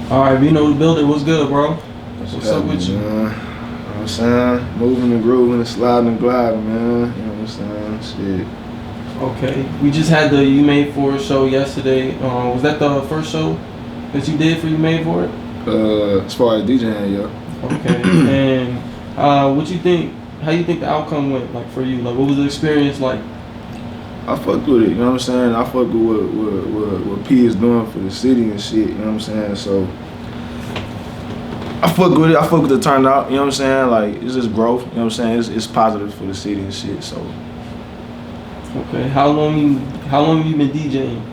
All right, VenoTheBuilder, what's good, bro? What's up happening, with you? man? You know what I'm saying? Moving and grooving and sliding and gliding, man. You know what I'm saying? Shit. Okay, we just had the You Made For It show yesterday. Was that the first show that you did for You Made For It? As far as DJing, yeah. Okay, and what you think? How you think the outcome went? Like for you, like what was the experience like? I fucked with it, you know what I'm saying? I fucked with what P is doing for the city and shit, you know what I'm saying? So I fuck with it. I fuck with the turnout, you know what I'm saying? Like it's just growth, you know what I'm saying? It's positive for the city and shit. So Okay, how long have you been DJing?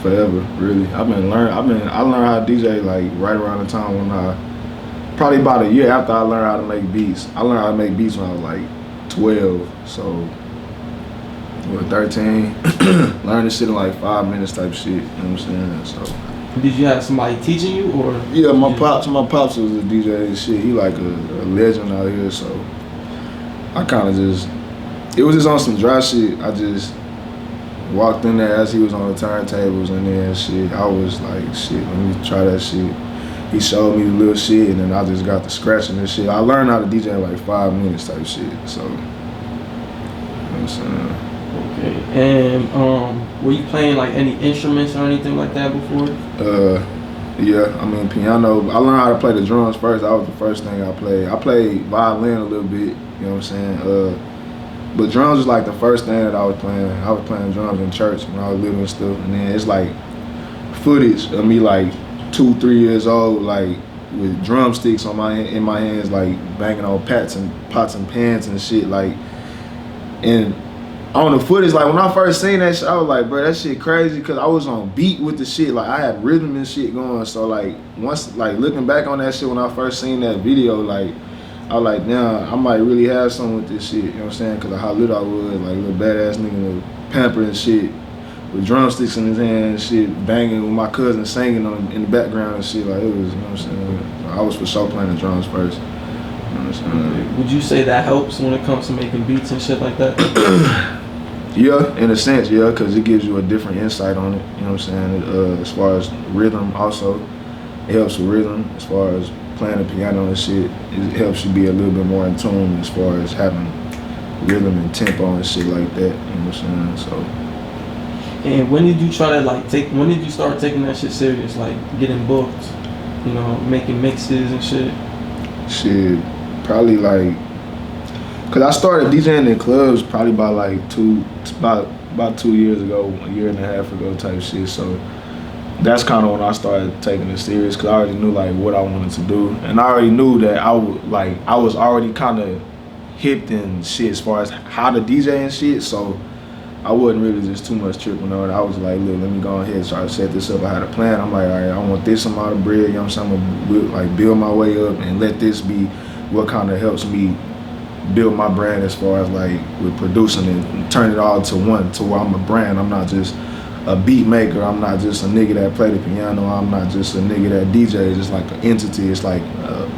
forever, really. I learned how to DJ like right around the time when probably about a year after I learned how to make beats. I learned how to make beats when I was like 12, so what, 13. Learned this shit in like 5 minutes type shit, you know what I'm saying? So Did you have somebody teaching you, or? yeah, my pops was a DJ and shit. He like a legend out here, so I kind of it was just on some dry shit. I just walked in there as he was on the turntables and then shit. I was like, shit, let me try that shit. He showed me the little shit and then I just got to scratching and shit. I learned how to DJ in like 5 minutes type shit, so, you know what I'm saying? Okay, and were you playing like any instruments or anything like that before? Yeah, I mean piano. I learned how to play the drums first. That was the first thing I played. I played violin a little bit, you know what I'm saying? But drums was like the first thing that I was playing. I was playing drums in church when I was little and stuff. And then it's like footage of me like 2-3 years old, like with drumsticks in my hands, like banging on pots and pans and shit, like. And on the footage, like when I first seen that shit, I was like, bro, that shit crazy, cause I was on beat with the shit. Like I had rhythm and shit going. So like once, like looking back on that shit when I first seen that video, like I was like, damn, I might really have something with this shit, you know what I'm saying? Cause of how little I was, like little badass nigga with pamper and shit, with drumsticks in his hand and shit, banging with my cousin singing in the background and shit. Like it was, you know what I'm saying? I was for sure playing the drums first. You know what I'm saying? Would you say that helps when it comes to making beats and shit like that? Yeah, in a sense, yeah, because it gives you a different insight on it, you know what I'm saying? As far as rhythm also, it helps with rhythm. As far as playing the piano and shit, it helps you be a little bit more in tune as far as having rhythm and tempo and shit like that, you know what I'm saying? So. And when did you try to when did you start taking that shit serious, like getting booked, you know, making mixes and shit? Shit, probably like, cause I started DJing in clubs probably about like about 2 years ago, a year and a half ago type shit. So that's kind of when I started taking it serious, cause I already knew like what I wanted to do, and I already knew that I was already kind of hipped and shit as far as how to DJ and shit. So I wasn't really just too much tripping on it. I was like, look, let me go ahead and try to set this up. I had a plan. I'm like, all right, I want this amount of bread, you know what I'm saying? I'm gonna build my way up and let this be what kind of helps me build my brand as far as like with producing and turn it all to one, to where I'm a brand. I'm not just a beat maker. I'm not just a nigga that play the piano. I'm not just a nigga that DJ. It's like an entity. It's like a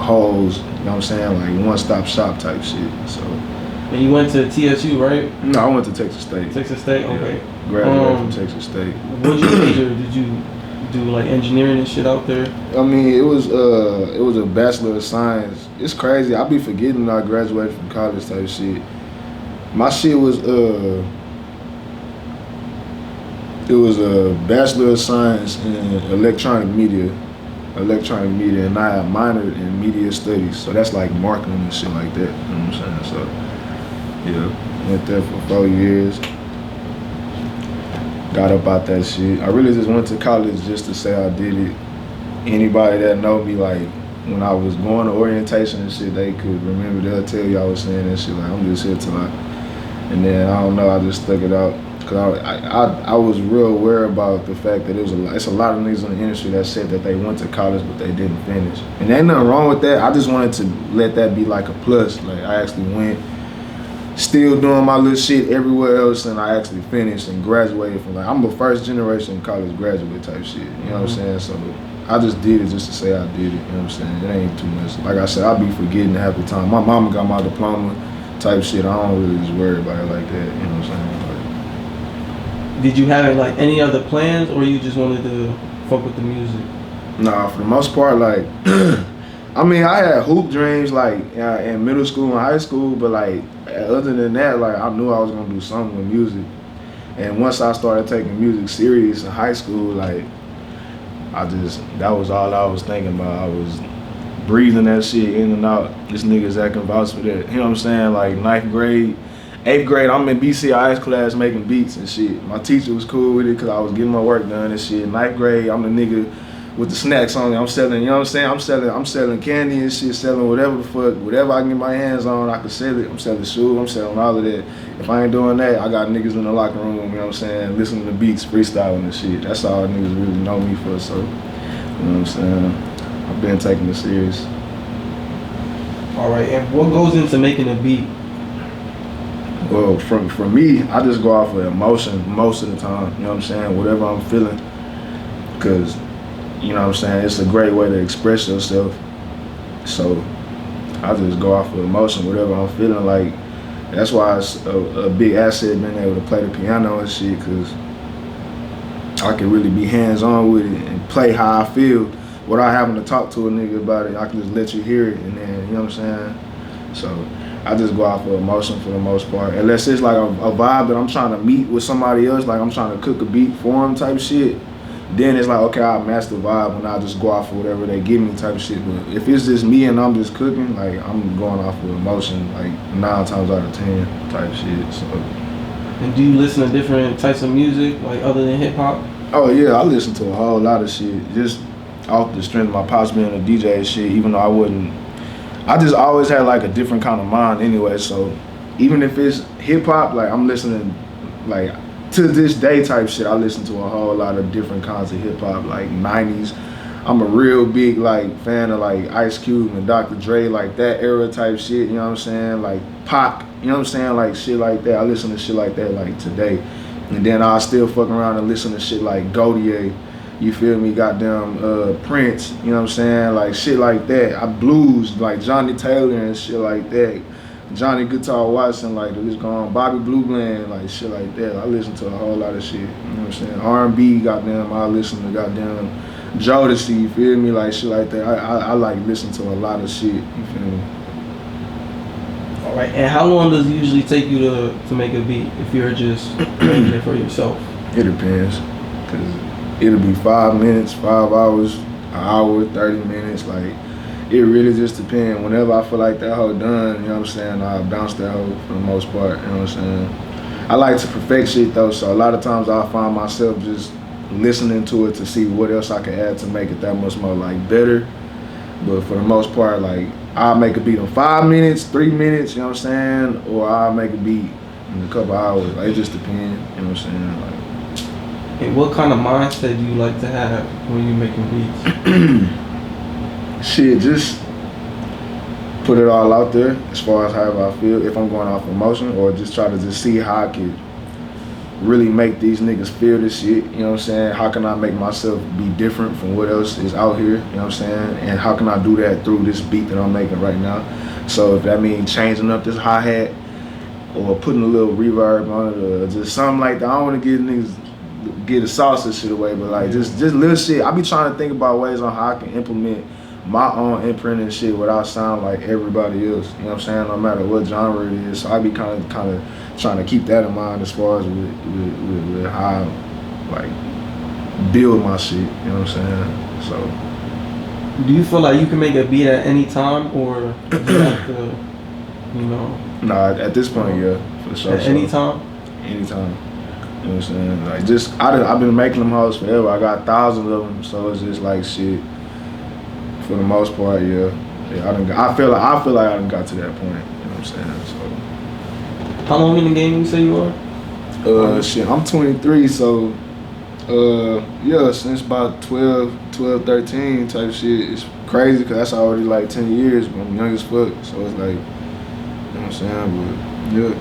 whole, you know what I'm saying? Like one-stop shop type shit, so. And you went to TSU, right? No, I went to Texas State. Texas State, okay. Yeah, graduated from Texas State. What did you major? Did you do like engineering and shit out there? I mean, it was a Bachelor of Science. It's crazy. I be forgetting that I graduated from college type shit. My shit was it was a Bachelor of Science in electronic media, and I minored in media studies. So that's like marketing and shit like that. You know what I'm saying? So. Yeah, went there for 4 years. Got up out that shit. I really just went to college just to say I did it. Anybody that know me, like when I was going to orientation and shit, they could remember. They'll tell you I was saying that shit. Like I'm just here till and then I don't know. I just stuck it out because I was real aware about the fact that it's a lot of niggas in the industry that said that they went to college but they didn't finish. And there ain't nothing wrong with that. I just wanted to let that be like a plus. Like I actually went. Still doing my little shit everywhere else, and I actually finished and graduated from I'm a first generation college graduate type shit, you know what I'm saying? So I just did it just to say I did it, you know what I'm saying? It ain't too much. Like I said, I be forgetting half the time. My mama got my diploma type shit. I don't really just worry about it like that, you know what I'm saying? Did you have like any other plans, or you just wanted to fuck with the music? Nah, for the most part, like, I mean, I had hoop dreams like in middle school and high school, but like other than that, like I knew I was gonna do something with music. And once I started taking music serious in high school, like that was all I was thinking about. I was breathing that shit in and out. This nigga's acting vouch for that. You know what I'm saying? Like ninth grade, 8th grade, I'm in BCI's class making beats and shit. My teacher was cool with it because I was getting my work done and shit. 9th grade, I'm the nigga with the snacks on. I'm selling, you know what I'm saying? I'm selling candy and shit, selling whatever the fuck, whatever I can get my hands on, I can sell it. I'm selling shoes, I'm selling all of that. If I ain't doing that, I got niggas in the locker room, you know what I'm saying, listening to beats, freestyling and shit. That's all niggas really know me for, so, you know what I'm saying? I've been taking it serious. All right, and what goes into making a beat? Well, for me, I just go off of emotion most of the time, you know what I'm saying, whatever I'm feeling, because, you know what I'm saying, it's a great way to express yourself, so I just go off of emotion, whatever I'm feeling. Like, that's why it's a big asset being able to play the piano and shit, because I can really be hands-on with it and play how I feel without having to talk to a nigga about it. I can just let you hear it, and then, you know what I'm saying, so I just go off of emotion for the most part. Unless it's like a vibe that I'm trying to meet with somebody else, like I'm trying to cook a beat for them type shit, then it's like, okay, I'll match the vibe and I'll just go off of whatever they give me type of shit. But if it's just me and I'm just cooking, like I'm going off of emotion, like 9 times out of 10 type shit, so. And do you listen to different types of music, like other than hip hop? Oh yeah, I listen to a whole lot of shit, just off the strength of my pops being a DJ and shit, even though I just always had like a different kind of mind anyway, so even if it's hip hop, like I'm listening, like to this day type shit, I listen to a whole lot of different kinds of hip hop, like 90s. I'm a real big like fan of like Ice Cube and Dr. Dre, like that era type shit, you know what I'm saying? Like Pac, you know what I'm saying? Like shit like that. I listen to shit like that like today. And then I still fuck around and listen to shit like Gaudier, you feel me, goddamn Prince, you know what I'm saying? Like shit like that. I blues, like Johnny Taylor and shit like that. Johnny Guitar Watson, like the list going, Bobby Blue Bland, like shit like that. I listen to a whole lot of shit, you know what I'm saying? R&B, goddamn, I listen to goddamn Jodeci, you feel me, like shit like that. I like listen to a lot of shit, you feel me? All right, and how long does it usually take you to make a beat if you're just making it for yourself? It depends, cause it'll be 5 minutes, 5 hours, an hour, 30 minutes, like it really just depends. Whenever I feel like that hoe done, you know what I'm saying, I bounce that hoe for the most part, you know what I'm saying. I like to perfect shit though, so a lot of times I find myself just listening to it to see what else I can add to make it that much more like better. But for the most part, like I'll make a beat in 5 minutes, 3 minutes, you know what I'm saying, or I'll make a beat in a couple hours. Like it just depends, you know what I'm saying. Like, and what kind of mindset do you like to have when you're making beats? Shit, just put it all out there as far as however I feel, if I'm going off emotion, or just try to just see how I could really make these niggas feel this shit, you know what I'm saying? How can I make myself be different from what else is out here, you know what I'm saying? And how can I do that through this beat that I'm making right now? So if that means changing up this hi-hat or putting a little reverb on it or just something like that, I don't want to give niggas get the salsa shit away, but like just little shit. I be trying to think about ways on how I can implement my own imprint and shit without sounding like everybody else, you know what I'm saying, no matter what genre it is. So I be kind of trying to keep that in mind as far as with how I like build my shit, you know what I'm saying. So do you feel like you can make a beat at any time, or do you have to, you know? Nah, at this point, yeah, for sure. At any time? Anytime. You know what I'm saying? Like just I've been making them hoes forever. I got thousands of them, so it's just like shit. For the most part, yeah. I feel like I done got to that point. You know what I'm saying? So. How long in the game you say you are? Shit, I'm 23, so yeah, since about 12, 13 type shit. It's crazy because that's already like 10 years, but I'm young as fuck. So it's like, you know what I'm saying? But yeah,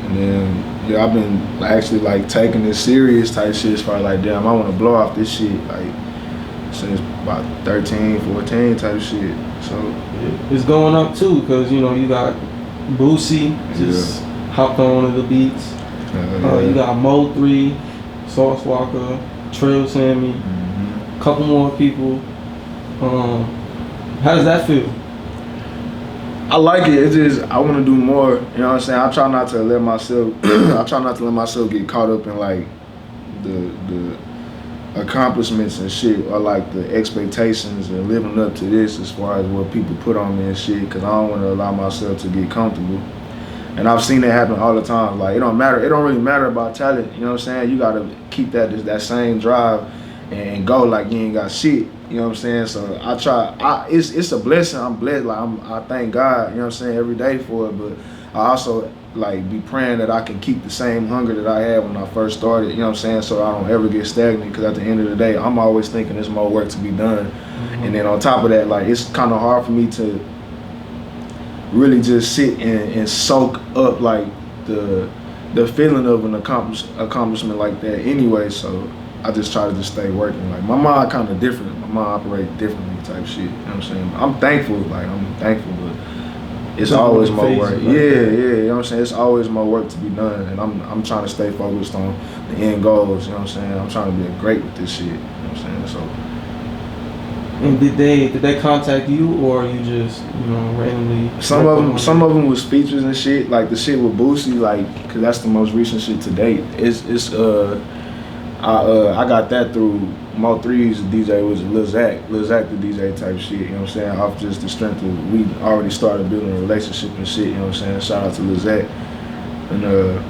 and then yeah, I've been actually like taking this serious type shit as far as like, damn, I want to blow off this shit like since about 13, 14 type shit. So it's going up too, because you know you got Boosie just hopped on one of the beats. You got Mo3, Sauce Walker, Trail Sammy, Mm-hmm. a couple more people. How does that feel? I like it. It's just I want to do more. You know what I'm saying? I try not to let myself. I try not to let myself get caught up in like the accomplishments and shit, or like the expectations and living up to this as far as what people put on me and shit. Cause I don't want to allow myself to get comfortable. And I've seen that happen all the time. Like it don't matter. It don't really matter about talent. You know what I'm saying? You gotta keep that same drive and go like you ain't got shit. You know what I'm saying? So I try. It's a blessing. I'm blessed. Like I thank God. You know what I'm saying, every day for it. But I also like be praying that I can keep the same hunger that I had when I first started. You know what I'm saying? So I don't ever get stagnant. Because at the end of the day, I'm always thinking there's more work to be done. Mm-hmm. And then on top of that, like it's kind of hard for me to really just sit and soak up like the feeling of an accomplishment like that anyway. So I just try to just stay working. Like my mind kind of different. My mind operates differently type shit. You know what I'm saying? I'm thankful. Like I'm thankful, but it's always more work. Like you know what I'm saying? It's always more work to be done, and I'm trying to stay focused on the end goals. You know what I'm saying? I'm trying to be great with this shit. You know what I'm saying? So. And did they contact you, or you just randomly? Some of them was features and shit. Like the shit with Boosie, like, cause that's the most recent shit to date. I got that through Mo3's DJ was Lil Zach the DJ type shit, you know what I'm saying? Off just the strength of, we already started building a relationship and shit, you know what I'm saying? Shout out to Lil Zach. And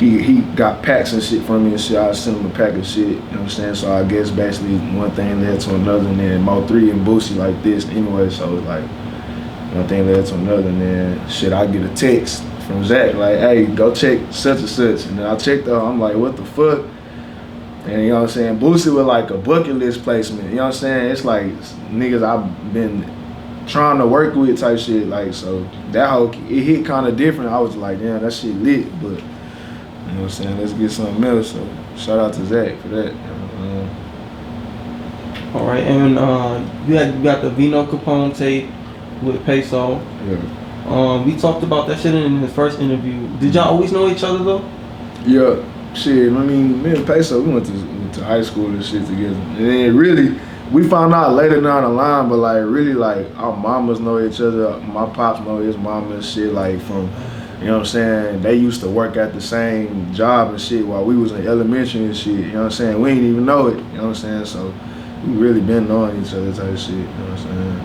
he got packs and shit from me and shit. I sent him a pack of shit, you know what I'm saying? So I guess basically one thing led to another, and then Mo3 and Boosie like this anyway, so it's like one thing led to another, and then shit, I get a text from Zach like, hey, go check such and such. And then I checked out, I'm like, what the fuck? And you know what I'm saying? Boosie was like a bucket list placement. You know what I'm saying? It's like niggas I've been trying to work with type shit. Like, so that whole, it hit kind of different. I was like, damn, that shit lit. But, you know what I'm saying? Let's get something else. So shout out to Zach for that. All right. And you got the Vino Capone tape with Peso. Yeah. We talked about that shit in the first interview. Did y'all always know each other though? Yeah. Shit, I mean, me and Peso, we went to high school and shit together. And then really, we found out later down the line, but like really like our mamas know each other. My pops know his mama and shit, like from, you know what I'm saying? They used to work at the same job and shit while we was in elementary and shit, you know what I'm saying? We didn't even know it, you know what I'm saying? So we really been knowing each other type shit, you know what I'm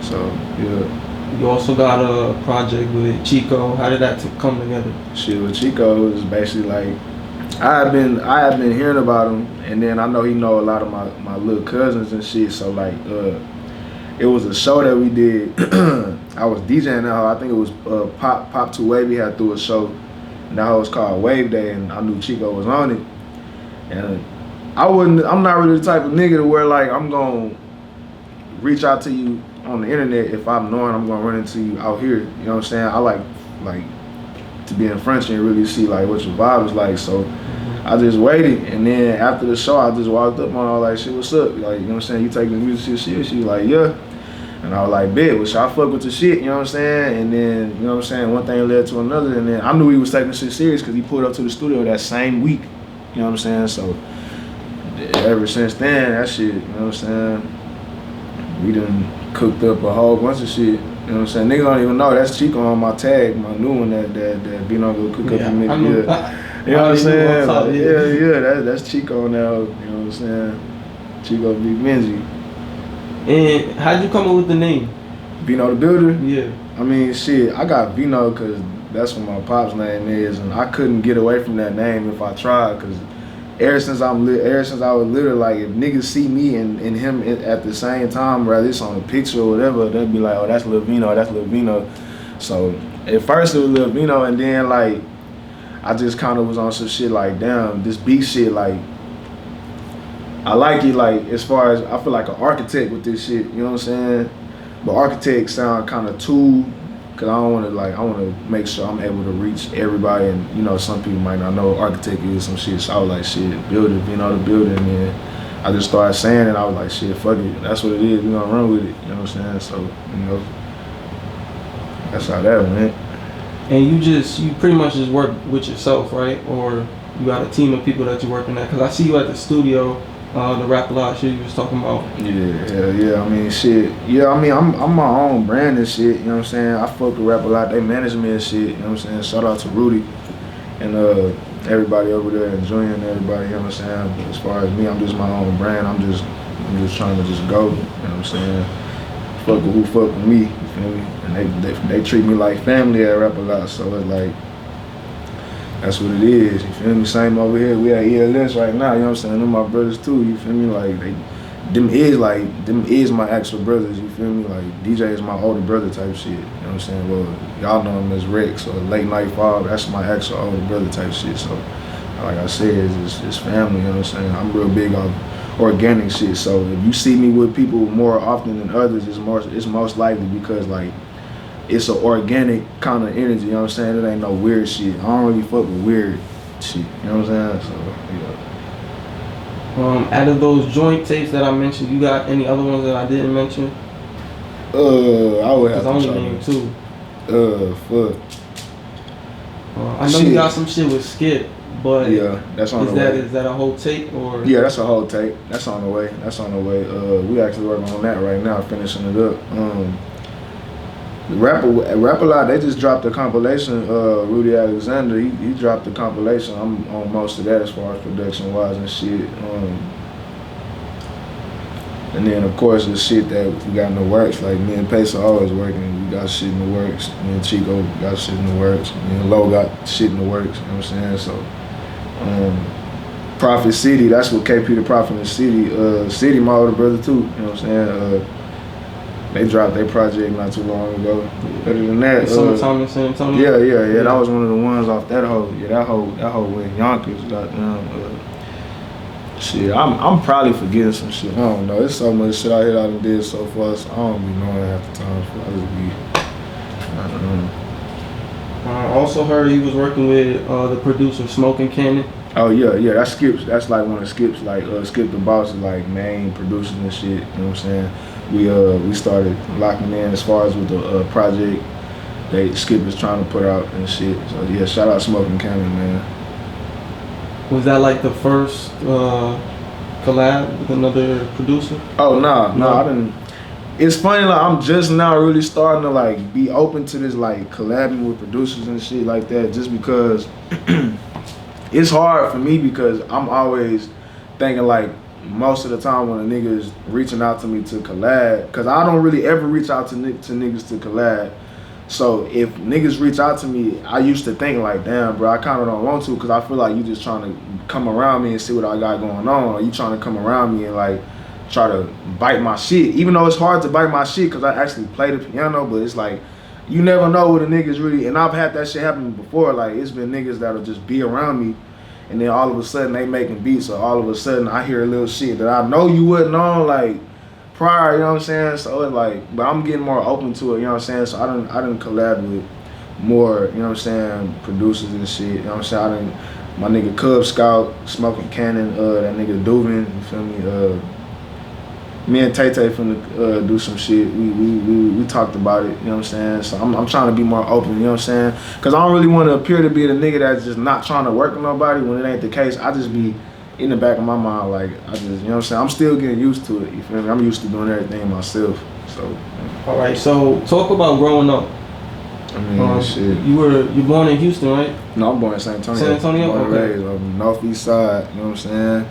saying? So, yeah. You also got a project with Chico. How did that come together? Shit with Chico is basically like I have been hearing about him, and then I know he know a lot of my little cousins and shit. So like it was a show that we did. I was DJing that hoe. I think it was Pop 2 Wavy had threw a show, and that hoe was called Wave Day, and I knew Chico was on it. And I'm not really the type of nigga to where like I'm gonna reach out to you on the internet if I'm knowing I'm gonna run into you out here. You know what I'm saying? I like to be in front of you and really see like what your vibe is like. So I just waited, and then after the show I just walked up on her like, shit, what's up? Like, you know what I'm saying? You taking the music shit? She was like, yeah. And I was like, bet, well, should I fuck with the shit? You know what I'm saying? And then, you know what I'm saying, one thing led to another, and then I knew he was taking shit serious because he pulled up to the studio that same week. You know what I'm saying? So ever since then, that shit, you know what I'm saying, we done cooked up a whole bunch of shit. You know what I'm saying? Nigga don't even know that's Chico on my tag, my new one that Vino go cook up the nigga. You know what I'm saying? Like, yeah, that's Chico now. You know what I'm saying? Chico Big Benji. And how'd you come up with the name? VenoTheBuilder? Yeah. I mean, shit, I got Vino because that's what my pop's name is, and I couldn't get away from that name if I tried, because ever since I was little, like if niggas see me and him at the same time, whether it's on a picture or whatever, they'll be like, oh, that's Lil Vino, that's Lil Vino. So at first it was Lil Vino, and then like I just kind of was on some shit like, damn, this beat shit, like I like it, like as far as I feel like an architect with this shit, you know what I'm saying? But architect sound kind of too, cause I want to make sure I'm able to reach everybody, and you know some people might not know what architect is, some shit. So I was like, shit, builder, VenoTheBuilder, and then I just started saying it. I was like, shit, fuck it, that's what it is. We gonna run with it. You know what I'm saying? So you know, that's how that went. And you pretty much just work with yourself, right? Or you got a team of people that you're working at? Because I see you at the studio, the Rap A Lot shit you was talking about. Yeah. I mean, shit. Yeah, I mean, I'm my own brand and shit. You know what I'm saying? I fuck with Rap A Lot. They manage me and shit. You know what I'm saying? Shout out to Rudy and everybody over there enjoying everybody. You know what I'm saying? But as far as me, I'm just my own brand. I'm just trying to just go. You know what I'm saying? Fuck with who fuck with me. You feel me? And they treat me like family at Rap A Lot. So it's like, that's what it is, you feel me? Same over here, we at ELS right now, you know what I'm saying? Them my brothers too, you feel me? Like, them is my actual brothers, you feel me? Like, DJ is my older brother type shit, you know what I'm saying? Well, y'all know him as Rex or Late Night Fog, that's my actual older brother type shit. So, like I said, it's family, you know what I'm saying? I'm real big on organic shit, so if you see me with people more often than others, it's most likely because, like, it's an organic kind of energy, you know what I'm saying? It ain't no weird shit. I don't really fuck with weird shit, you know what I'm saying? So, yeah. Out of those joint tapes that I mentioned, you got any other ones that I didn't mention? I would have to only try named two. Fuck. I know you got some shit with Skip, but yeah, that's on the way. Is that a whole tape or? Yeah, that's a whole tape. That's on the way. We actually working on that right now, finishing it up. Rap A Lot, they just dropped a compilation. Rudy Alexander, he dropped a compilation. I'm on most of that as far as production wise and shit. And then of course the shit that we got in the works, like me and Pace are always working. We got shit in the works. Me and Chico got shit in the works. Me and Lo got shit in the works. You know what I'm saying? So, Prophet City, that's what KP the Prophet in City. City, my older brother too. You know what I'm saying? They dropped their project not too long ago. Better than that, Summertime in San Antonio. Yeah. That was one of the ones off that whole. Yeah, that whole with Yonkers. Goddamn. Shit, I'm probably forgetting some shit. I don't know. There's so much shit I hit out and did so far. So I don't be knowing half the time. I just be. I also heard he was working with the producer Smoking Cannon. Oh yeah. That's Skips. That's like one of Skips. Like Skip the Boss is like main producers and shit. You know what I'm saying? We started locking in as far as with the project Skip is trying to put out and shit. So yeah, shout out Smoking Cannon, man. Was that like the first collab with another producer? Oh no, I didn't. It's funny, like I'm just now really starting to like be open to this, like collabing with producers and shit like that, just because it's hard for me because I'm always thinking like most of the time when a nigga is reaching out to me to collab, because I don't really ever reach out to niggas to collab. So if niggas reach out to me, I used to think like, damn, bro, I kind of don't want to, because I feel like you just trying to come around me and see what I got going on, or you trying to come around me and like try to bite my shit. Even though it's hard to bite my shit because I actually play the piano, but it's like you never know what a nigga's really. And I've had that shit happen before. Like it's been niggas that'll just be around me, and then all of a sudden they making beats, or all of a sudden I hear a little shit that I know you wouldn't know like prior, you know what I'm saying? So it's like, but I'm getting more open to it, you know what I'm saying? So I done collab with more, you know what I'm saying, producers and shit, you know what I'm saying? My nigga Cub Scout, Smoking Cannon, that nigga Duvin, you feel me? Me and Tay Tay finna do some shit. We talked about it, you know what I'm saying? So I'm trying to be more open, you know what I'm saying? Cause I don't really want to appear to be the nigga that's just not trying to work with nobody when it ain't the case. I just be in the back of my mind, like, I just, you know what I'm saying? I'm still getting used to it, you feel me? I'm used to doing everything myself, so. All right, so talk about growing up. I mean, shit. You born in Houston, right? No, I'm born in San Antonio. San Antonio? Born and Okay. raised on the northeast side, you know what I'm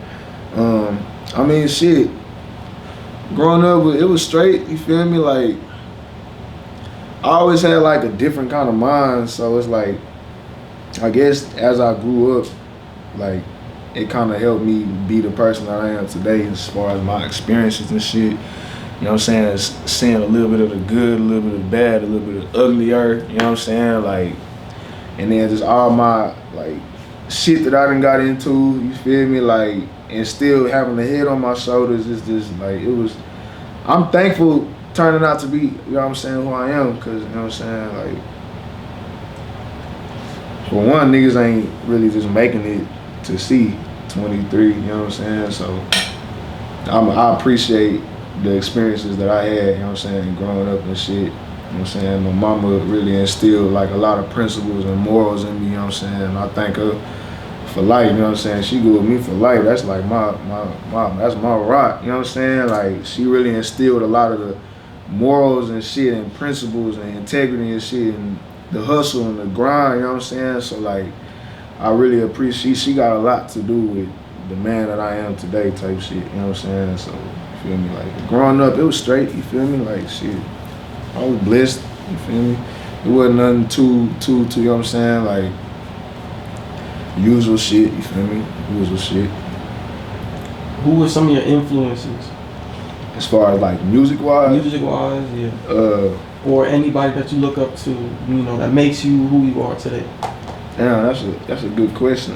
saying? I mean, shit. Growing up, it was straight, you feel me? Like, I always had like a different kind of mind, so it's like, I guess as I grew up, like, it kind of helped me be the person that I am today as far as my experiences and shit. You know what I'm saying? It's seeing a little bit of the good, a little bit of the bad, a little bit of the uglier, you know what I'm saying? Like, and then just all my, like, shit that I done got into, you feel me? Like, and still having the head on my shoulders is just, like, it was, I'm thankful turning out to be, you know what I'm saying, who I am, because, you know what I'm saying, like, for one, niggas ain't really just making it to see 23, you know what I'm saying? So I appreciate the experiences that I had, you know what I'm saying, growing up and shit. You know what I'm saying? My mama really instilled like a lot of principles and morals in me, you know what I'm saying? And I thank her for life, you know what I'm saying? She good with me for life. That's like that's my rock, you know what I'm saying? Like, she really instilled a lot of the morals and shit and principles and integrity and shit and the hustle and the grind, you know what I'm saying? So like, I really appreciate, she got a lot to do with the man that I am today type shit, you know what I'm saying? So, you feel me? Like, growing up, it was straight, you feel me? Like, shit, I was blessed, you feel me? It wasn't nothing too, you know what I'm saying? Like, usual shit, you feel me? Usual shit. Who were some of your influences? As far as like music-wise? Music-wise, yeah. Or anybody that you look up to, you know, that makes you who you are today? Damn, that's a good question.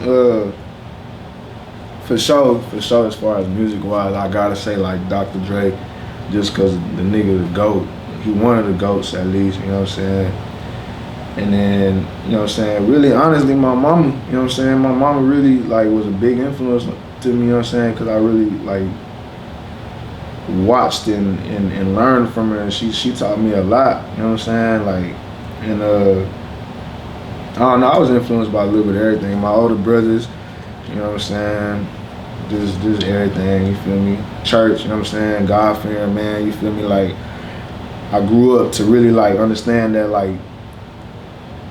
For sure, as far as music-wise, I gotta say like Dr. Dre, just cause the nigga the GOAT. He one of the GOATs at least, you know what I'm saying? And then, you know what I'm saying, really honestly, my mama, you know what I'm saying, my mama really like was a big influence to me, you know what I'm saying, because I really like watched and learned from her, and she taught me a lot, you know what I'm saying, like, and I don't know, I was influenced by a little bit of everything. My older brothers, you know what I'm saying, just everything, you feel me, church, you know what I'm saying, God-fearing, man, you feel me, like, I grew up to really like understand that like,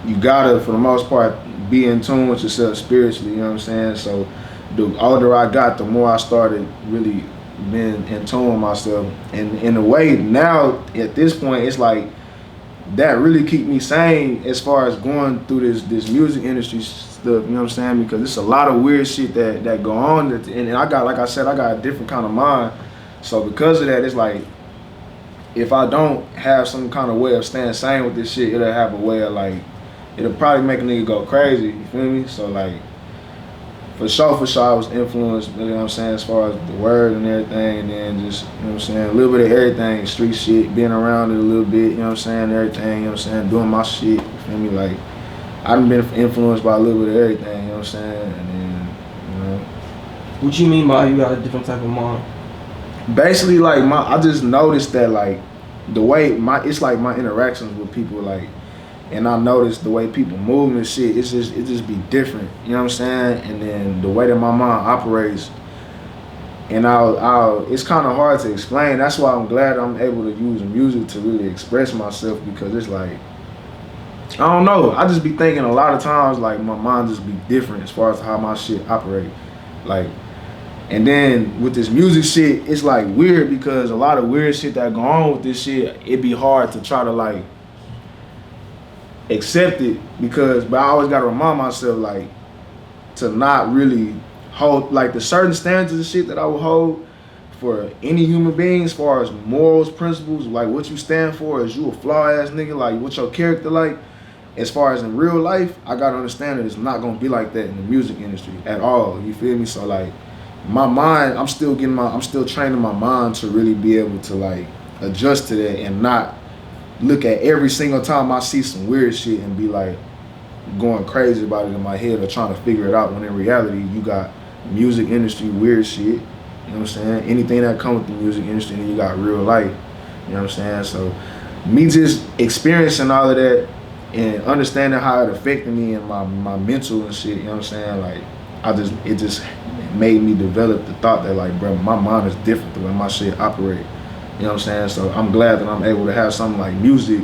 you gotta, for the most part, be in tune with yourself spiritually, you know what I'm saying? So the older I got, the more I started really being in tune with myself. And in a way, now, at this point, it's like, that really keep me sane as far as going through this music industry stuff, you know what I'm saying? Because it's a lot of weird shit that go on, and I got, like I said, I got a different kind of mind. So because of that, it's like, if I don't have some kind of way of staying sane with this shit, it'll have a way of like, it'll probably make a nigga go crazy, you feel me? So like, for sure I was influenced, you know what I'm saying, as far as the word and everything, and then just, you know what I'm saying, a little bit of everything, street shit, being around it a little bit, you know what I'm saying, everything, you know what I'm saying, doing my shit, you feel me? Like, I done been influenced by a little bit of everything, you know what I'm saying, and then, you know. What you mean by you got a different type of mind? Basically, like, I just noticed that, like, the way it's like my interactions with people, like, and I noticed the way people move and shit, it just be different, you know what I'm saying? And then the way that my mind operates, and it's kind of hard to explain. That's why I'm glad I'm able to use music to really express myself, because it's like, I don't know, I just be thinking a lot of times, like, my mind just be different as far as how my shit operate, like. And then with this music shit, it's like weird, because a lot of weird shit that go on with this shit, it be hard to try to like accept it, but I always gotta remind myself like to not really hold like the certain standards of shit that I would hold for any human being, as far as morals, principles, like what you stand for, is you a flaw ass nigga, like what your character like. As far as in real life, I gotta understand that it's not gonna be like that in the music industry at all. You feel me? So like, my mind, I'm still training my mind to really be able to like adjust to that and not look at every single time I see some weird shit and be like going crazy about it in my head or trying to figure it out, when in reality you got music industry weird shit, you know what I'm saying? Anything that comes with the music industry, and you got real life, you know what I'm saying? So me just experiencing all of that and understanding how it affected me and my mental and shit, you know what I'm saying? Like, it just made me develop the thought that like, bro, my mind is different the way my shit operate. You know what I'm saying? So I'm glad that I'm able to have something like music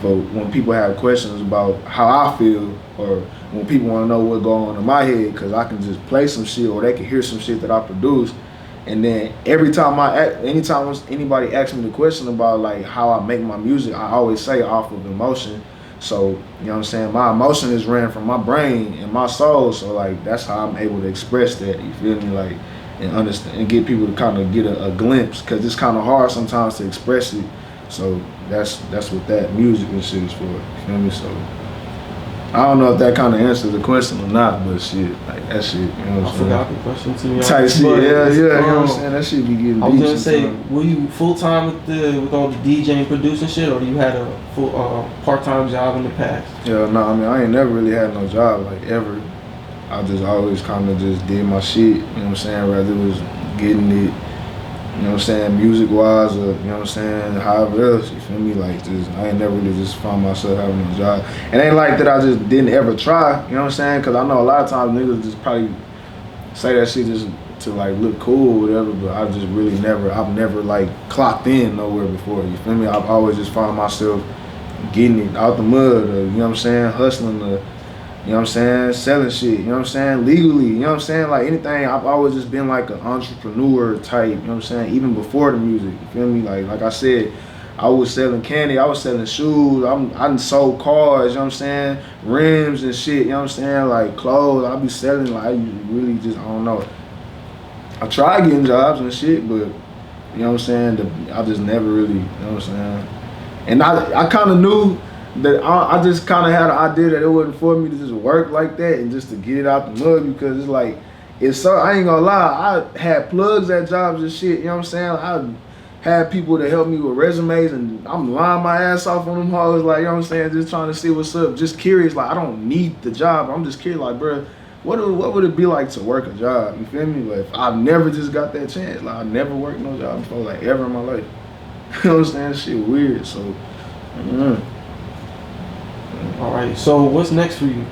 for when people have questions about how I feel, or when people want to know what's going on in my head, because I can just play some shit, or they can hear some shit that I produce. And then anytime anybody asks me the question about like how I make my music, I always say off of emotion. So, you know what I'm saying, my emotion is ran from my brain and my soul, so like that's how I'm able to express that, you feel me, like, and understand and get people to kind of get a glimpse, because it's kind of hard sometimes to express it. So that's what that music and shit is for, you feel me? So I don't know if that kind of answers the question or not, but shit, like that shit, you know what I'm saying? I forgot the question to me. Type shit, yeah, you know what I'm saying? That shit be getting deep. I was gonna say, were you full time with all the DJing and producing shit, or you had a full part-time job in the past? Yeah, no, I mean, I ain't never really had no job, like, ever. I just always kind of just did my shit, you know what I'm saying? Whether it was getting it You know what I'm saying, music wise, or you know what I'm saying, however else, you feel me? Like, just I ain't never really just found myself having a job. It ain't like that I just didn't ever try, you know what I'm saying? Cause I know a lot of times niggas just probably say that shit just to like look cool or whatever, but I just really I've never like clocked in nowhere before, you feel me? I've always just found myself getting it out the mud, or, you know what I'm saying, hustling, or, you know what I'm saying, selling shit, you know what I'm saying, legally, you know what I'm saying, like anything. I've always just been like an entrepreneur type, you know what I'm saying, even before the music, you feel me? Like I said, I was selling candy, I was selling shoes, I done sold cars, you know what I'm saying, rims and shit, you know what I'm saying, like clothes. I be selling, like I really just, I don't know. I tried getting jobs and shit, but, you know what I'm saying, I just never really, you know what I'm saying. And I kind of knew that I just kind of had an idea that it wasn't for me to just work like that and just to get it out the mud, because it's like, it's so, I ain't gonna lie, I had plugs at jobs and shit, you know what I'm saying? I had people to help me with resumes, and I'm lying my ass off on them hoes, like, you know what I'm saying, just trying to see what's up, just curious, like, I don't need the job, I'm just curious, like, bro, what would it be like to work a job, you feel me? Like, I've never just got that chance, like, I never worked no job before, like, ever in my life. You know what I'm saying? Shit weird, so, All right. So what's next for you?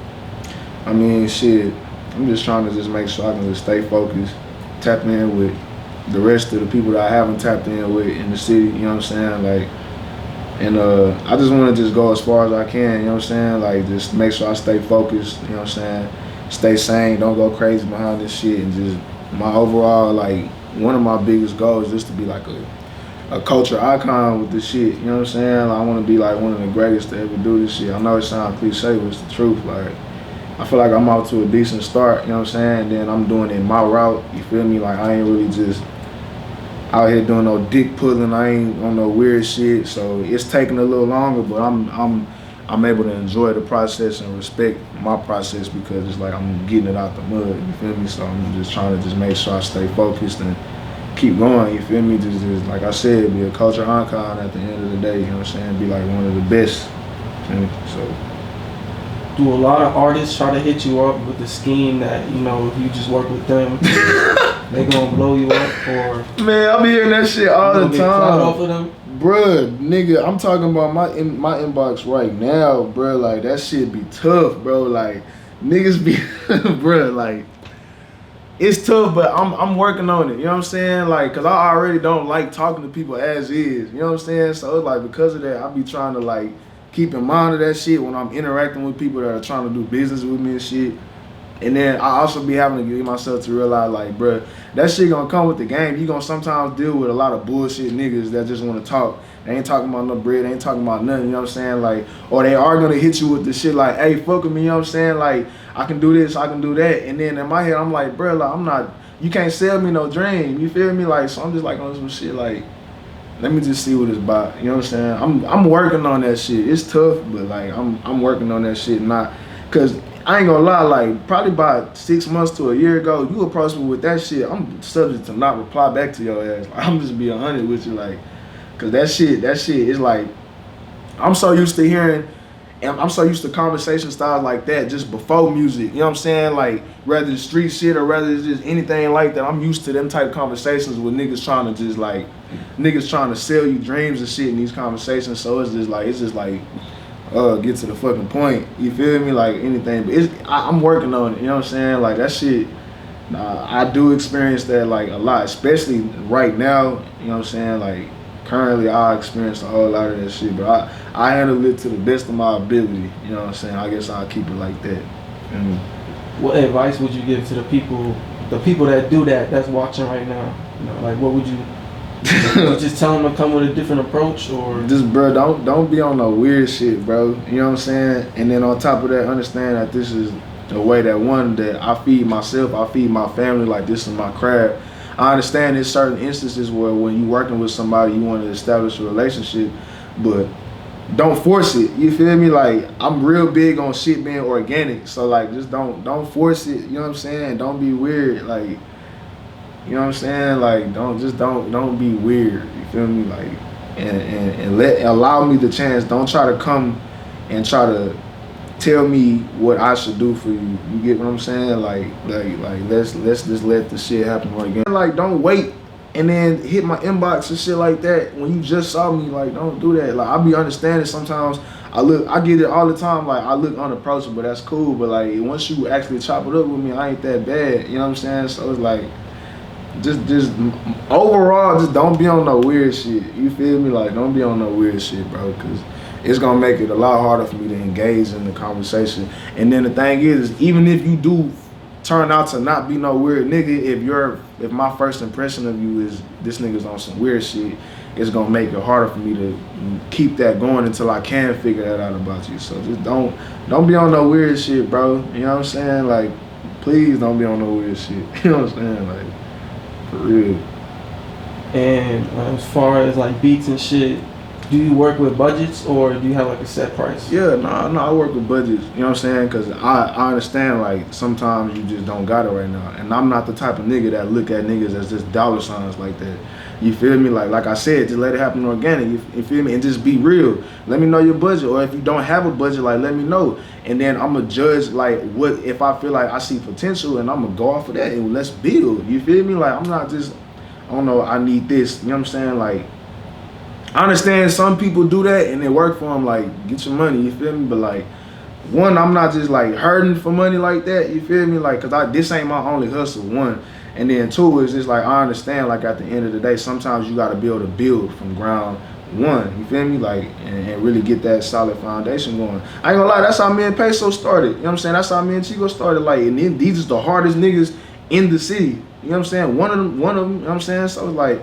I mean, shit, I'm just trying to just make sure I can just stay focused, tap in with the rest of the people that I haven't tapped in with in the city, you know what I'm saying? Like, and I just want to just go as far as I can, you know what I'm saying? Like, just make sure I stay focused, you know what I'm saying? Stay sane, don't go crazy behind this shit, and just my overall, like, one of my biggest goals is just to be like a culture icon with this shit, you know what I'm saying? Like, I want to be like one of the greatest to ever do this shit. I know it sounds cliche, but it's the truth. Like, I feel like I'm out to a decent start, you know what I'm saying? And then I'm doing it my route, you feel me? Like, I ain't really just out here doing no dick pulling. I ain't on no weird shit. So it's taking a little longer, but I'm able to enjoy the process and respect my process, because it's like I'm getting it out the mud, you feel me? So I'm just trying to just make sure I stay focused and keep going, you feel me? Just like I said, be a culture icon at the end of the day, you know what I'm saying? Be like one of the best, you know? So. Do a lot of artists try to hit you up with the scheme that, you know, if you just work with them, they gonna blow you up, or Man, I'm hearing that shit all the time. Off of them? Bruh, nigga, I'm talking about my inbox right now, bruh. Like, that shit be tough, bro. Like, niggas be, bruh, like, it's tough, but I'm working on it, you know what I'm saying? Like, cause I already don't like talking to people as is, you know what I'm saying? So it's like, because of that, I be trying to like keep in mind of that shit when I'm interacting with people that are trying to do business with me and shit. And then I also be having to get myself to realize, like, bruh, that shit gonna come with the game. You gonna sometimes deal with a lot of bullshit niggas that just wanna talk. They ain't talking about no bread, they ain't talking about nothing, you know what I'm saying? Like, or they are gonna hit you with the shit like, hey, fuck with me, you know what I'm saying? Like, I can do this, I can do that. And then in my head, I'm like, bruh, like, I'm not, you can't sell me no dream, you feel me? Like, so I'm just like on some shit like, let me just see what it's about, you know what I'm saying? I'm working on that shit. It's tough, but like, I'm working on that shit, not, cause I ain't gonna lie, like, probably about 6 months to a year ago, you approached me with that shit, I'm subject to not reply back to your ass. Like, I'm just being 100 with you, like, cause that shit is like, I'm so used to hearing, and I'm so used to conversation styles like that just before music, you know what I'm saying? Like, whether it's street shit or whether it's just anything like that, I'm used to them type of conversations with niggas trying to just like, niggas trying to sell you dreams and shit in these conversations. So it's just like, get to the fucking point, you feel me? Like, anything, but I'm working on it, you know what I'm saying? Like, that shit, I do experience that like a lot, especially right now, you know what I'm saying? Like, currently I experience a whole lot of that shit, but I handle it to the best of my ability, you know what I'm saying? I guess I'll keep it like that. What advice would you give to the people that do that, that's watching right now? You know, like, what would you just tell them to come with a different approach, or just, bro, don't be on no weird shit, bro, you know what I'm saying? And then on top of that, understand that this is a way that I feed myself, I feed my family, like, this is my craft. I understand there's certain instances where when you working with somebody, you want to establish a relationship, but don't force it, you feel me? Like, I'm real big on shit being organic, so like, just don't force it, you know what I'm saying? Don't be weird, like, you know what I'm saying? Like, don't be weird, you feel me? Like, and allow me the chance. Don't try to come and try to tell me what I should do for you. You get what I'm saying? Like let's just let the shit happen again. Like, don't wait and then hit my inbox and shit like that when you just saw me. Like, don't do that. Like, I be understanding sometimes. I get it all the time. Like, I look unapproachable. That's cool. But like, once you actually chop it up with me, I ain't that bad. You know what I'm saying? So it's like, just overall, just don't be on no weird shit. You feel me? Like, don't be on no weird shit, bro. Cause it's gonna make it a lot harder for me to engage in the conversation. And then the thing is even if you do turn out to not be no weird nigga, if my first impression of you is this nigga's on some weird shit, it's gonna make it harder for me to keep that going until I can figure that out about you. So just don't be on no weird shit, bro. You know what I'm saying? Like, please don't be on no weird shit. You know what I'm saying? Like, for real. And as far as like beats and shit, do you work with budgets or do you have like a set price? Yeah, no, I work with budgets. You know what I'm saying? Because I understand, like, sometimes you just don't got it right now. And I'm not the type of nigga that look at niggas as just dollar signs like that. You feel me? Like I said, just let it happen organic. You feel me? And just be real. Let me know your budget. Or if you don't have a budget, like, let me know. And then I'm going to judge, like, what if I feel like I see potential and I'm going to go off of that and let's build. You feel me? Like, I'm not just, I don't know, I need this. You know what I'm saying? Like, I understand some people do that and it work for them, like, get your money, you feel me? But like, one, I'm not just like hurting for money like that, you feel me? Like, cause this ain't my only hustle, one. And then two is just like, I understand, like, at the end of the day, sometimes you gotta be able to build from ground one, you feel me? Like, and really get that solid foundation going. I ain't gonna lie, that's how me and Peso started, you know what I'm saying? That's how me and Chico started, like, and then these is the hardest niggas in the city, you know what I'm saying? One of them, you know what I'm saying? So it's like,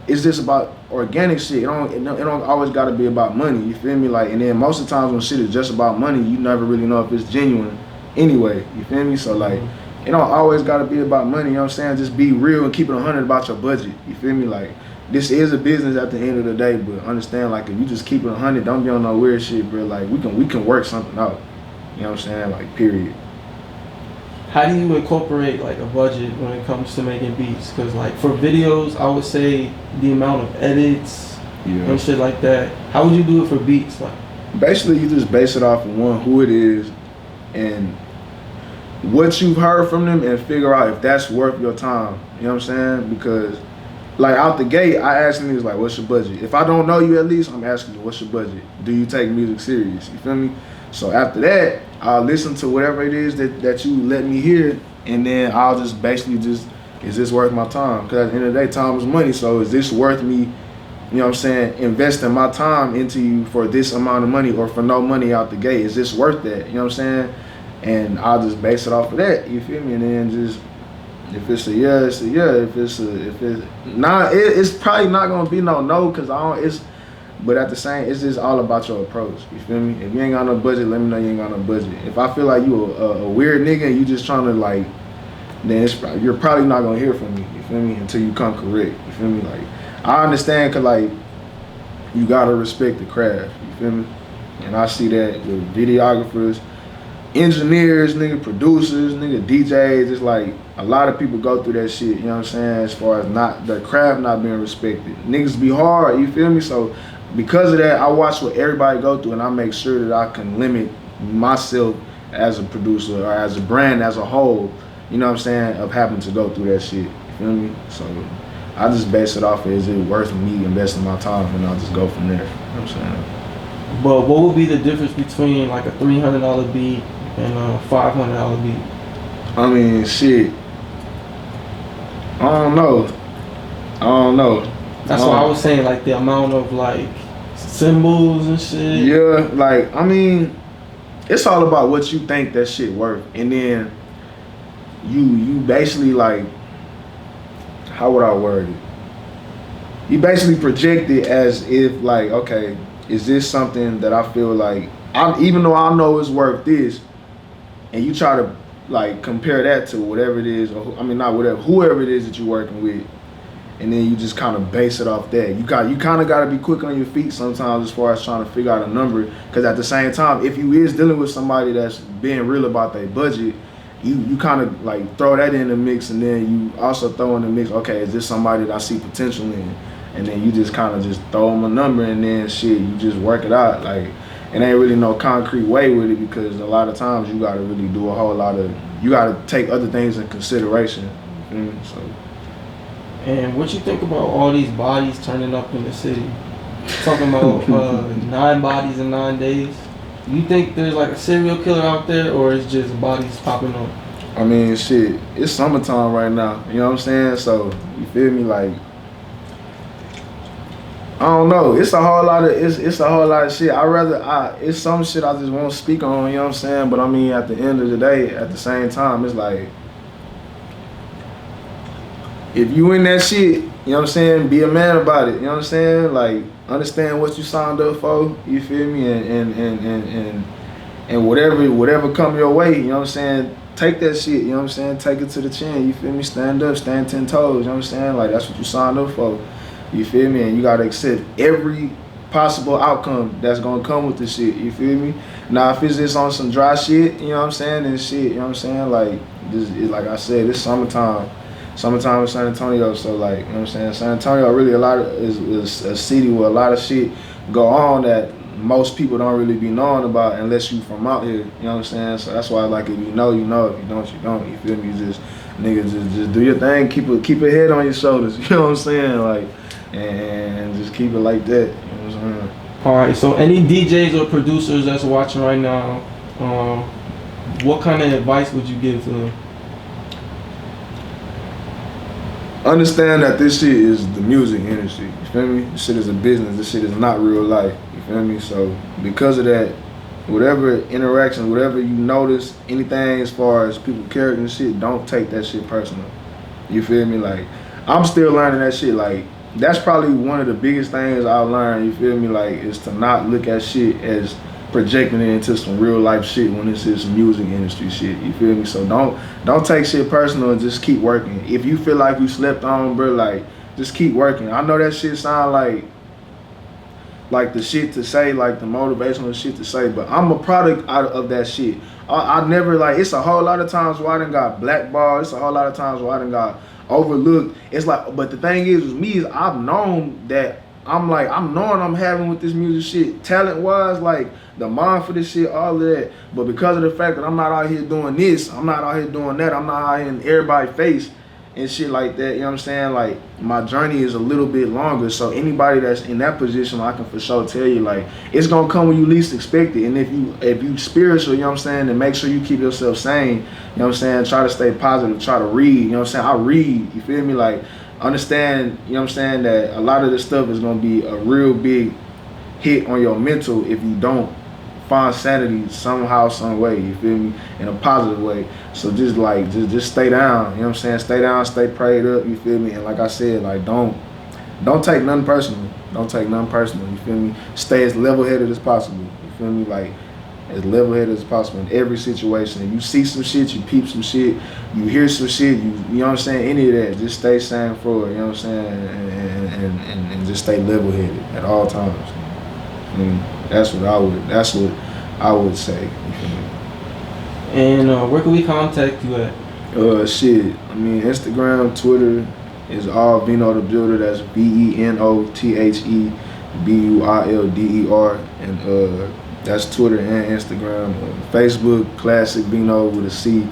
it's just about organic shit. It don't always gotta be about money, you feel me? Like, and then most of the times when shit is just about money, you never really know if it's genuine anyway, you feel me? So like, it don't always gotta be about money, you know what I'm saying? Just be real and keep it 100 about your budget, you feel me? Like, this is a business at the end of the day, but understand, like, if you just keep it 100, don't be on no weird shit, bro. Like, we can work something out, you know what I'm saying? Like, period. How do you incorporate like a budget when it comes to making beats? Because like for videos, I would say the amount of edits and shit like that. How would you do it for beats? Like, basically, you just base it off of one, who it is, and what you've heard from them, and figure out if that's worth your time. You know what I'm saying? Because like out the gate, I ask niggas like, what's your budget? If I don't know you at least, I'm asking you, what's your budget? Do you take music serious? You feel me? So after that, I'll listen to whatever it is that you let me hear, and then I'll just basically is this worth my time? Because at the end of the day, time is money, so is this worth me, you know what I'm saying, investing my time into you for this amount of money or for no money out the gate? Is this worth that? You know what I'm saying? And I'll just base it off of that, you feel me? And then just, if it's a yeah, it's a yeah. If it's not, it's probably not gonna be no, because but at the same, it's just all about your approach. You feel me? If you ain't got no budget, let me know you ain't got no budget. If I feel like you a weird nigga and you just trying to like, then you're probably not gonna hear from me. You feel me? Until you come correct. You feel me? Like, I understand, cause like, you gotta respect the craft. You feel me? And I see that with videographers, engineers, nigga, producers, nigga, DJs. It's like a lot of people go through that shit. You know what I'm saying? As far as not the craft not being respected, niggas be hard. You feel me? So because of that, I watch what everybody go through, and I make sure that I can limit myself as a producer or as a brand as a whole, you know what I'm saying, of having to go through that shit. You feel me? So I just base it off of, is it worth me investing my time, and I'll just go from there. You know what I'm saying? But what would be the difference between like a $300 beat and a $500 beat? I mean, shit. I don't know. That's why I was saying, like, the amount of like symbols and shit. Yeah, like, I mean, it's all about what you think that shit worth, and then you basically, like, how would I word it? You basically project it as if, like, okay, is this something that I feel like, even though I know it's worth this, and you try to like compare that to whatever it is, or I mean not whatever, whoever it is that you're working with, and then you just kind of base it off that. You kind of got to be quick on your feet sometimes as far as trying to figure out a number, because at the same time, if you is dealing with somebody that's being real about their budget, you kind of like throw that in the mix, and then you also throw in the mix, okay, is this somebody that I see potential in? And then you just kind of just throw them a number, and then shit, you just work it out. Like, it ain't really no concrete way with it, because a lot of times you gotta really do a whole lot of, you gotta take other things in consideration. So And what you think about all these bodies turning up in the city? Talking about 9 bodies in 9 days. You think there's like a serial killer out there, or it's just bodies popping up? I mean, shit, it's summertime right now. You know what I'm saying? So you feel me? Like, I don't know. It's a whole lot of it's a whole lot of shit. It's some shit I just won't speak on. You know what I'm saying? But I mean, at the end of the day, at the same time, it's like, if you in that shit, you know what I'm saying, be a man about it. You know what I'm saying? Like, understand what you signed up for. You feel me? And whatever come your way, you know what I'm saying, take that shit, you know what I'm saying, take it to the chin, you feel me, stand up, stand 10 toes, you know what I'm saying, like, that's what you signed up for, you feel me, and you gotta accept every possible outcome that's gonna come with this shit, you feel me. Now, if it's just on some dry shit, you know what I'm saying, and shit, you know what I'm saying, like, like I said, it's summertime in San Antonio, so, like, you know what I'm saying, San Antonio really is a city where a lot of shit go on that most people don't really be knowing about unless you from out here, you know what I'm saying? So that's why, like, if you know, you know. If you don't, you don't. You feel me? Just do your thing. Keep a head on your shoulders. You know what I'm saying? Like, and just keep it like that. You know what I'm saying? All right. So any DJs or producers that's watching right now, what kind of advice would you give to them? Understand that this shit is the music industry. You feel me? This shit is a business. This shit is not real life. You feel me? So because of that, whatever interaction, whatever you notice, anything as far as people character and shit, don't take that shit personal. You feel me? Like, I'm still learning that shit. Like, that's probably one of the biggest things I learned, you feel me? Like, is to not look at shit as projecting it into some real life shit when this is music industry shit, you feel me? So don't take shit personal and just keep working. If you feel like you slept on, bro, like, just keep working. I know that shit sound like the shit to say, like the motivational shit to say, but I'm a product out of that shit. I never, like, it's a whole lot of times where I done got blackballed, it's a whole lot of times where I done got overlooked. It's like, but the thing is with me is I've known that I'm knowing I'm having with this music shit, talent wise, like the mind for this shit, all of that. But because of the fact that I'm not out here doing this, I'm not out here doing that, I'm not out here in everybody's face and shit like that, you know what I'm saying? Like, my journey is a little bit longer. So anybody that's in that position, I can for sure tell you, like, it's gonna come when you least expect it. And if you spiritual, you know what I'm saying, then make sure you keep yourself sane, you know what I'm saying? Try to stay positive, try to read, you know what I'm saying? I read, you feel me? Like, understand, you know what I'm saying, that a lot of this stuff is gonna be a real big hit on your mental if you don't find sanity somehow, some way, you feel me, in a positive way. So just stay down, you know what I'm saying, stay down, stay prayed up, you feel me, and like I said, like, don't take nothing personal, you feel me, stay as level-headed as possible, you feel me, like, as level-headed as possible in every situation. If you see some shit, you peep some shit, you hear some shit, you know what I'm saying, any of that, just stay sane forward, you know what I'm saying, and just stay level-headed at all times. That's what I would say. You feel me? And where can we contact you at? Shit. I mean, Instagram, Twitter is all VenoTheBuilder. That's VenoTheBuilder, and that's Twitter and Instagram. Facebook, Classic Veno with a C.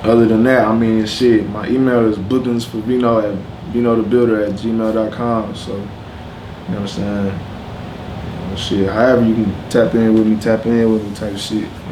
Other than that, I mean, shit. My email is bookingsforVeno at VenoTheBuilder@gmail.com. So. You know what I'm saying? Shit, however you can tap in with me type of shit.